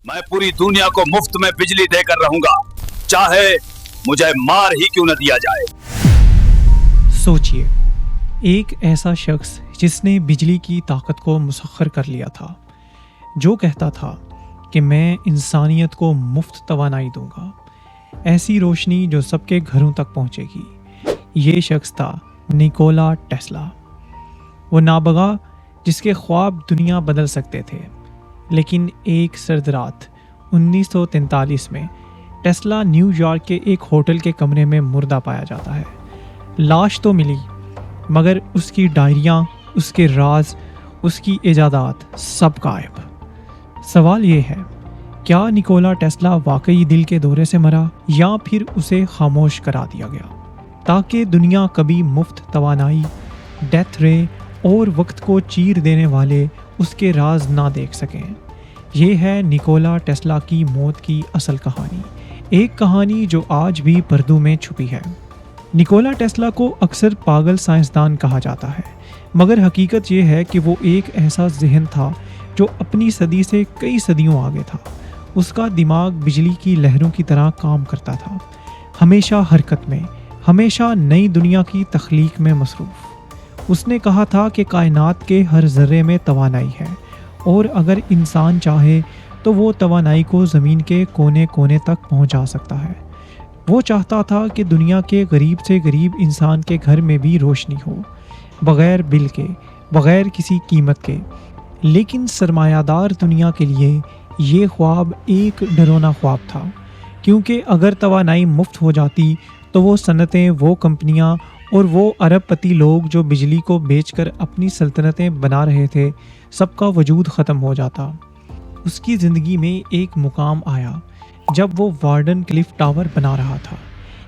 मैं पूरी दुनिया को मुफ्त में बिजली देकर रहूंगा, चाहे मुझे मार ही क्यों न दिया जाए। सोचिए, एक ऐसा शख्स जिसने बिजली की ताकत को मुसख्खर कर लिया था, जो कहता था कि मैं इंसानियत को मुफ्त तवानाई दूंगा, ऐसी रोशनी जो सबके घरों तक पहुंचेगी। ये शख्स था निकोला टेस्ला। वो नाबगा जिसके ख्वाब दुनिया बदल सकते थे। लेकिन एक सर्द रात 1943 में टेस्ला न्यूयॉर्क के एक होटल के कमरे में मुर्दा पाया जाता है। लाश तो मिली, मगर उसकी डायरियाँ, उसके राज, उसकी इजादात सब गायब। सवाल ये है, क्या निकोला टेस्ला वाकई दिल के दौरे से मरा, या फिर उसे खामोश करा दिया गया ताकि दुनिया कभी मुफ्त तवानाई, डेथ रे और वक्त को चीर देने वाले उसके राज ना देख सकें। ये है निकोला टेस्ला की मौत की असल कहानी, एक कहानी जो आज भी पर्दों में छुपी है। निकोला टेस्ला को अक्सर पागल साइंसदान कहा जाता है, मगर हकीकत ये है कि वो एक ऐसा जहन था जो अपनी सदी से कई सदियों आगे था। उसका दिमाग बिजली की लहरों की तरह काम करता था, हमेशा हरकत में, हमेशा नई दुनिया की तख्लीक में मसरूफ़। उसने कहा था कि कायनात के हर ज़र्रे में तवानाई है, और अगर इंसान चाहे तो वो तवानाई को ज़मीन के कोने कोने तक पहुंचा सकता है। वो चाहता था कि दुनिया के गरीब से गरीब इंसान के घर में भी रोशनी हो, बग़ैर बिल के, बग़ैर किसी कीमत के। लेकिन सरमायादार दुनिया के लिए ये ख्वाब एक डरावना ख्वाब था, क्योंकि अगर तवानाई मुफ्त हो जाती तो वो सनतें, वो कंपनियां और वो अरबपति लोग जो बिजली को बेचकर अपनी सल्तनतें बना रहे थे, सबका वजूद ख़त्म हो जाता। उसकी ज़िंदगी में एक मुकाम आया जब वो वार्डन क्लिफ टावर बना रहा था,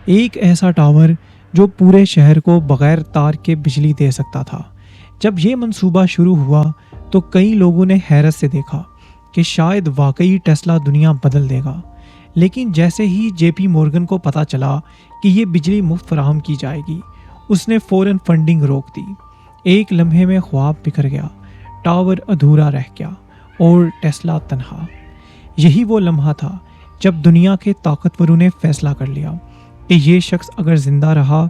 एक ऐसा टावर जो पूरे शहर को बग़ैर तार के बिजली दे सकता था। जब ये मंसूबा शुरू हुआ तो कई लोगों ने हैरत से देखा कि शायद वाकई टेस्ला दुनिया बदल देगा। लेकिन जैसे ही जेपी मॉर्गन को पता चला कि ये बिजली मुफ्त फराहम की जाएगी, उसने फ़ौरन फंडिंग रोक दी। एक लम्हे में ख्वाब बिखर गया, टावर अधूरा रह गया और टेस्ला तन्हा। यही वो लम्हा था जब दुनिया के ताकतवरों ने फैसला कर लिया कि ये शख्स अगर ज़िंदा रहा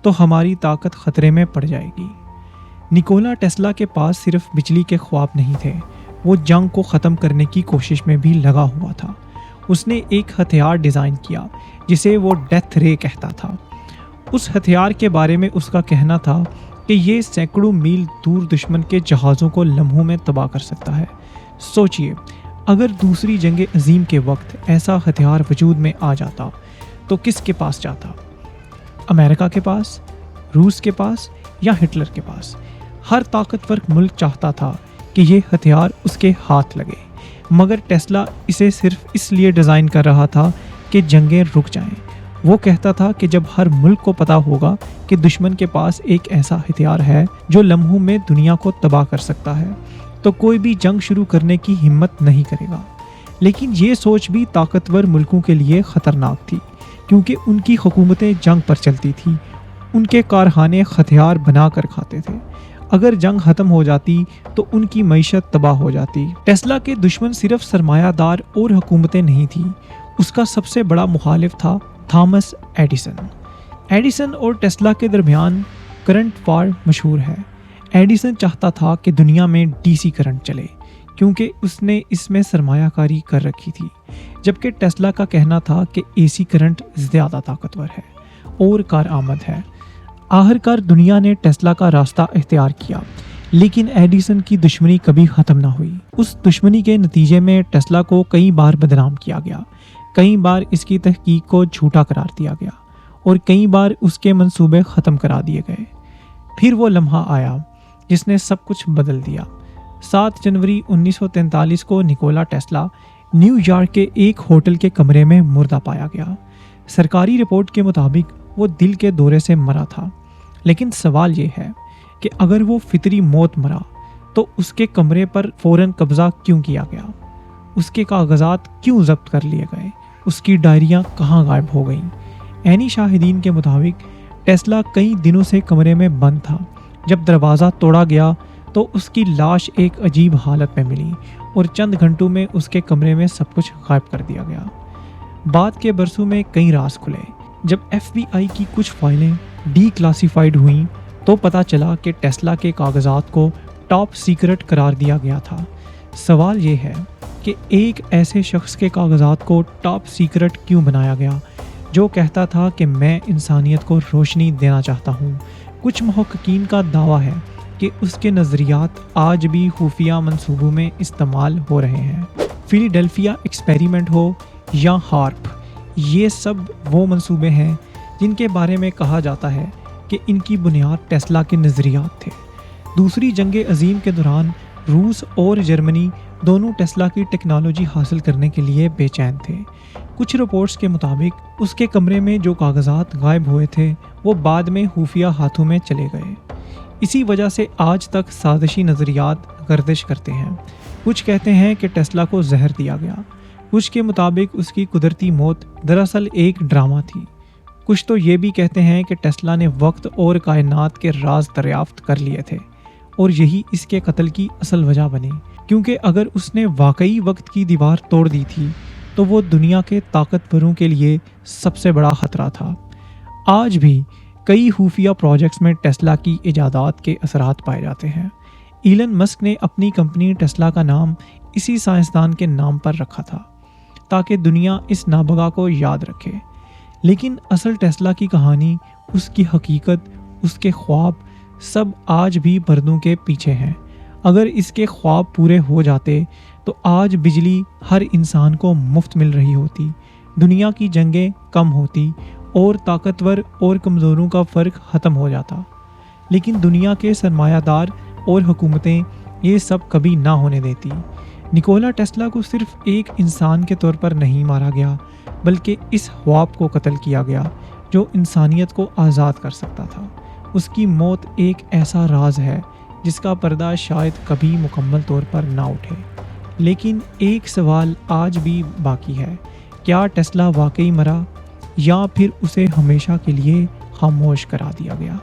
तो हमारी ताकत ख़तरे में पड़ जाएगी। निकोला टेस्ला के पास सिर्फ बिजली के ख्वाब नहीं थे, वो जंग को ख़त्म करने की कोशिश में भी लगा हुआ था। उसने एक हथियार डिज़ाइन किया जिसे वो डेथ रे कहता था। उस हथियार के बारे में उसका कहना था कि ये सैकड़ों मील दूर दुश्मन के जहाज़ों को लम्हों में तबाह कर सकता है। सोचिए, अगर दूसरी जंग अजीम के वक्त ऐसा हथियार वजूद में आ जाता तो किसके पास जाता? अमेरिका के पास, रूस के पास या हिटलर के पास? हर ताकतवर मुल्क चाहता था कि ये हथियार उसके हाथ लगे, मगर टेस्ला इसे सिर्फ इसलिए डिज़ाइन कर रहा था कि जंगें रुक जाएं। वो कहता था कि जब हर मुल्क को पता होगा कि दुश्मन के पास एक ऐसा हथियार है जो लम्हों में दुनिया को तबाह कर सकता है, तो कोई भी जंग शुरू करने की हिम्मत नहीं करेगा। लेकिन ये सोच भी ताकतवर मुल्कों के लिए ख़तरनाक थी, क्योंकि उनकी हुकूमतें जंग पर चलती थी, उनके कारखाने हथियार बना कर खाते थे। अगर जंग ख़त्म हो जाती तो उनकी मईशत तबाह हो जाती। टेस्ला के दुश्मन सिर्फ सरमायादार और हुकूमतें नहीं थी, उसका सबसे बड़ा मुखालिफ था थॉमस एडिसन। एडिसन और टेस्ला के दरमियान करंट वार मशहूर है। एडिसन चाहता था कि दुनिया में डीसी करंट चले, क्योंकि उसने इसमें सरमायाकारी कर रखी थी, जबकि टेस्ला का कहना था कि एसी करंट ज़्यादा ताकतवर है और कारआमद है। आखिरकार दुनिया ने टेस्ला का रास्ता इख्तियार किया, लेकिन एडिसन की दुश्मनी कभी ख़त्म ना हुई। उस दुश्मनी के नतीजे में टेस्ला को कई बार बदनाम किया गया, कई बार इसकी तहकीक को झूठा करार दिया गया और कई बार उसके मंसूबे ख़त्म करा दिए गए। फिर वो लम्हा आया जिसने सब कुछ बदल दिया। 7 जनवरी 1943 को निकोला टेस्ला न्यूयॉर्क के एक होटल के कमरे में मुर्दा पाया गया। सरकारी रिपोर्ट के मुताबिक वो दिल के दौरे से मरा था। लेकिन सवाल ये है कि अगर वो फितरी मौत मरा तो उसके कमरे पर फ़ौरन कब्ज़ा क्यों किया गया? उसके कागजात क्यों जब्त कर लिए गए? उसकी डायरियाँ कहाँ गायब हो गईं? ऐनी शाहिदीन के मुताबिक टेस्ला कई दिनों से कमरे में बंद था। जब दरवाज़ा तोड़ा गया तो उसकी लाश एक अजीब हालत में मिली اور چند گھنٹوں میں اس کے کمرے میں سب کچھ غائب کر دیا گیا۔ بعد کے برسوں میں کئی راز کھلے۔ جب FBI کی کچھ فائلیں ڈی کلاسیفائڈ ہوئیں تو پتہ چلا کہ ٹیسلا کے کاغذات کو ٹاپ سیکرٹ قرار دیا گیا تھا۔ سوال یہ ہے کہ ایک ایسے شخص کے کاغذات کو ٹاپ سیکرٹ کیوں بنایا گیا جو کہتا تھا کہ میں انسانیت کو روشنی دینا چاہتا ہوں؟ کچھ محققین کا دعویٰ ہے کہ اس کے نظریات آج بھی خفیہ منصوبوں میں استعمال ہو رہے ہیں۔ فیلیڈیلفیا ایکسپیریمنٹ ہو یا ہارپ، یہ سب وہ منصوبے ہیں جن کے بارے میں کہا جاتا ہے کہ ان کی بنیاد ٹیسلا کے نظریات تھے۔ دوسری جنگ عظیم کے دوران روس اور جرمنی دونوں ٹیسلا کی ٹیکنالوجی حاصل کرنے کے لیے بے چین تھے۔ کچھ رپورٹس کے مطابق اس کے کمرے میں جو کاغذات غائب ہوئے تھے وہ بعد میں خفیہ ہاتھوں میں چلے گئے۔ اسی وجہ سے آج تک سازشی نظریات گردش کرتے ہیں۔ کچھ کہتے ہیں کہ ٹیسلا کو زہر دیا گیا، کچھ کے مطابق اس کی قدرتی موت دراصل ایک ڈرامہ تھی۔ کچھ تو یہ بھی کہتے ہیں کہ ٹیسلا نے وقت اور کائنات کے راز دریافت کر لیے تھے اور یہی اس کے قتل کی اصل وجہ بنی، کیونکہ اگر اس نے واقعی وقت کی دیوار توڑ دی تھی تو وہ دنیا کے طاقتوروں کے لیے سب سے بڑا خطرہ تھا۔ آج بھی کئی خفیہ پروجیکٹس میں ٹیسلا کی ایجادات کے اثرات پائے جاتے ہیں۔ ایلن مسک نے اپنی کمپنی ٹیسلا کا نام اسی سائنسدان کے نام پر رکھا تھا تاکہ دنیا اس نابغہ کو یاد رکھے۔ لیکن اصل ٹیسلا کی کہانی، اس کی حقیقت، اس کے خواب سب آج بھی پردوں کے پیچھے ہیں۔ اگر اس کے خواب پورے ہو جاتے تو آج بجلی ہر انسان کو مفت مل رہی ہوتی، دنیا کی جنگیں کم ہوتی اور طاقتور اور کمزوروں کا فرق ختم ہو جاتا۔ لیکن دنیا کے سرمایہ دار اور حکومتیں یہ سب کبھی نہ ہونے دیتی۔ نکولا ٹیسلا کو صرف ایک انسان کے طور پر نہیں مارا گیا، بلکہ اس خواب کو قتل کیا گیا جو انسانیت کو آزاد کر سکتا تھا۔ اس کی موت ایک ایسا راز ہے جس کا پردہ شاید کبھی مکمل طور پر نہ اٹھے۔ لیکن ایک سوال آج بھی باقی ہے، کیا ٹیسلا واقعی مرا یا پھر اسے ہمیشہ کے لیے خاموش کرا دیا گیا؟